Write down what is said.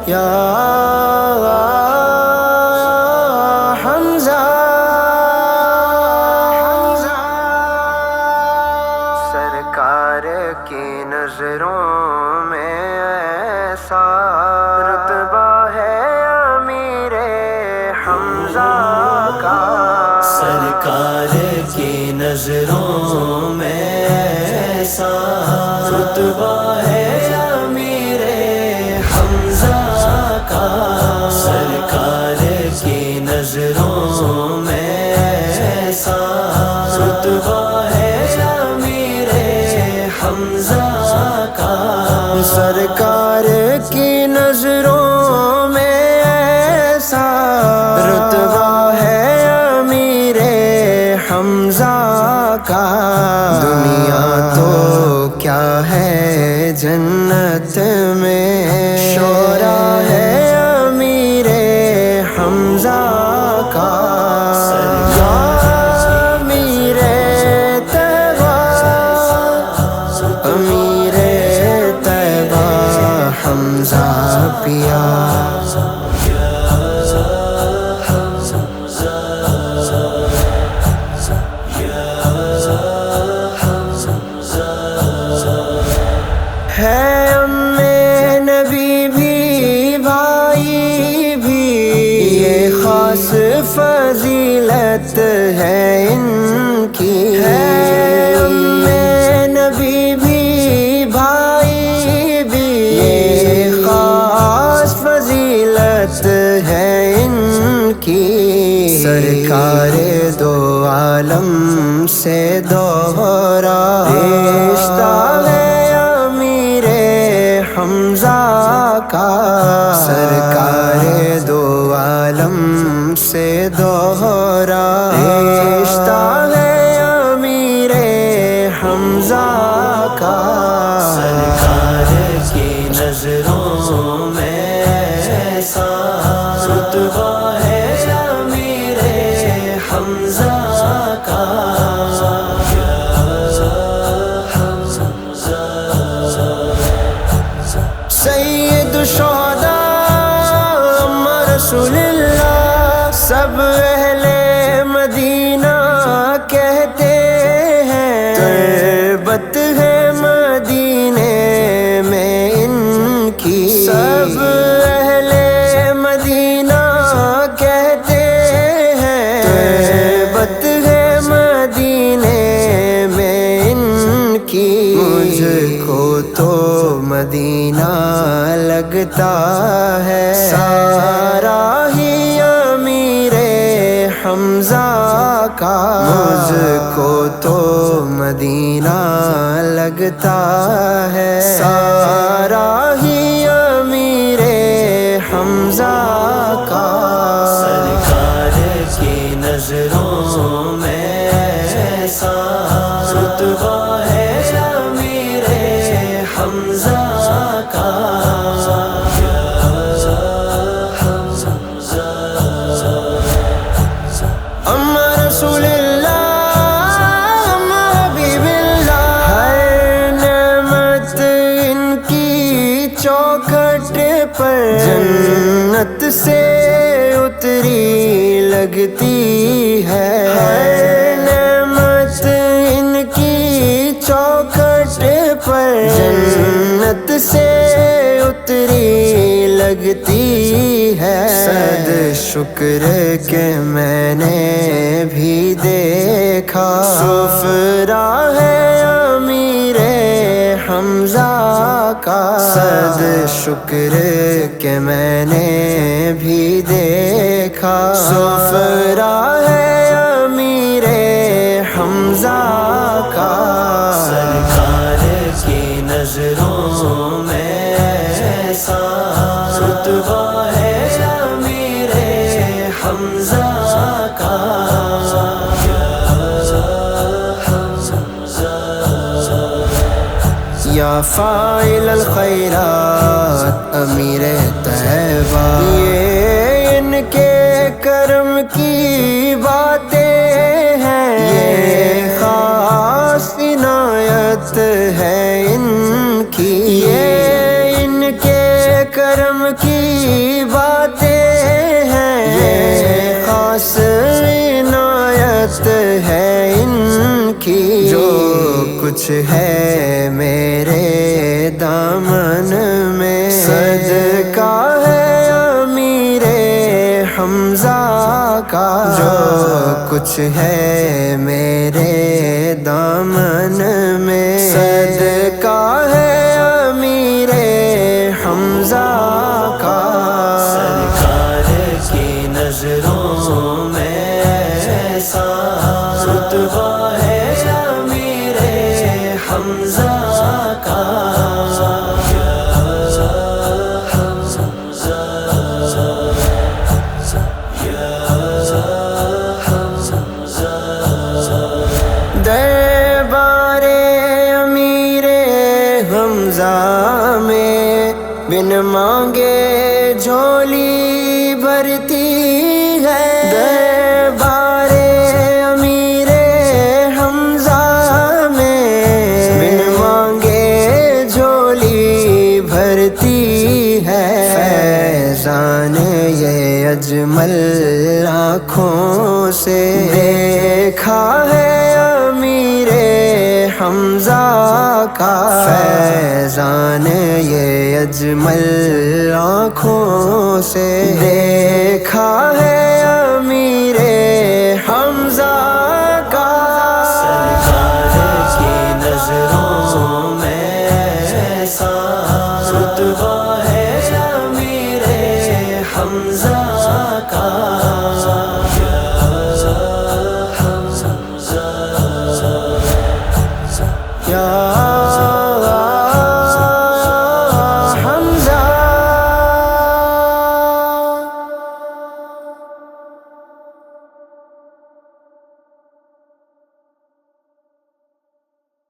یا حمزہ سرکار کی نظروں میں ایسا رتبہ ہے امیر حمزہ کا، سرکار کی نظروں میں ایسا رتبہ ہے امیر حمزہ کا، سرکار کی نظروں میں ایسا رتبہ ہے امیر حمزہ کا، سرکار کی نظروں میں ایسا رتبہ ہے امیر حمزہ کا، دنیا تو کیا ہے جنت میں شورا ہے امیر حمزہ کا، امیر طیبہ امیر طیبہ حمزہ پیا، ہے امّ نبی بھی بھائی بھی، یہ خاص فضیلت ہے ان کی، ہے امّ نبی بھی بھائی بھی، یہ خاص فضیلت ہے ان کی، سرکار دو عالم سے دوہرا رشتہ ہے امیر حمزہ کا، سرکار دو عالم سے دوہرا رشتہ ہے امیر حمزہ کا، سرکار کی نظروں میں ایسا رتبہ ہے امیر حمزہ کا، سید الشہداء رسول اللہ سب اہل مدینہ کہتے ہیں، تربت ہے مدینے میں ان کی، سب اہل مدینہ کہتے ہیں، تربت ہے مدینے میں ان کی، مجھ کو تو مدینہ لگتا ہے سارا ہی امیر حمزہ کا، مجھ کو تو مدینہ لگتا ہے سارا ہی امیر حمزہ کا، سرکار کی نظروں میں ایسا رتبہ ہے امیر حمزہ کا، اما رسول اللہ اما حبیب اللہ، ہر نعمت ان کی چوکھٹ پر جنت سے اتری لگتی ہے، ہر نعمت ان کی چوکھٹ پر جنت سے اتری لگتی ہے، صد شکر کہ میں نے بھی دیکھا سفرا ہے امیر حمزہ کا، صد شکر کہ میں نے بھی دیکھا سفرا ہے امیر حمزہ کا، سرکار کی نظروں میں ایسا رتبہ ہے امیر حمزہ کا، یا فاعل الخیرات امیر طیبہ، یہ ان کے کرم کی باتیں ہیں، یہ خاص عنایت ہے ان کی، یہ ان کے کرم کی باتیں ہیں، یہ خاص عنایت ہے ان کی، جو کچھ ہے میرے دامن میں صدقہ ہے امیر حمزہ کا، جو کچھ ہے میرے دامن میں صدقہ ہے امیر حمزہ کا۔ سرکار کی نظروں میں ایسا رتبہ ہے امیر حمزہ کا، دربار امیر حمزہ میں بن مانگے جھولی بھرتی ہے، دربار امیر حمزہ میں بن مانگے جھولی بھرتی ہے، فیضان یہ اجمل آنکھوں سے دیکھا ہے امیر حمزہ کا، فیضان یہ اجمل آنکھوں سے دیکھا ہے امیر حمزہ کا۔ سرکار کی نظروں میں ایسا رتبہ ہے امیر حمزہ کا،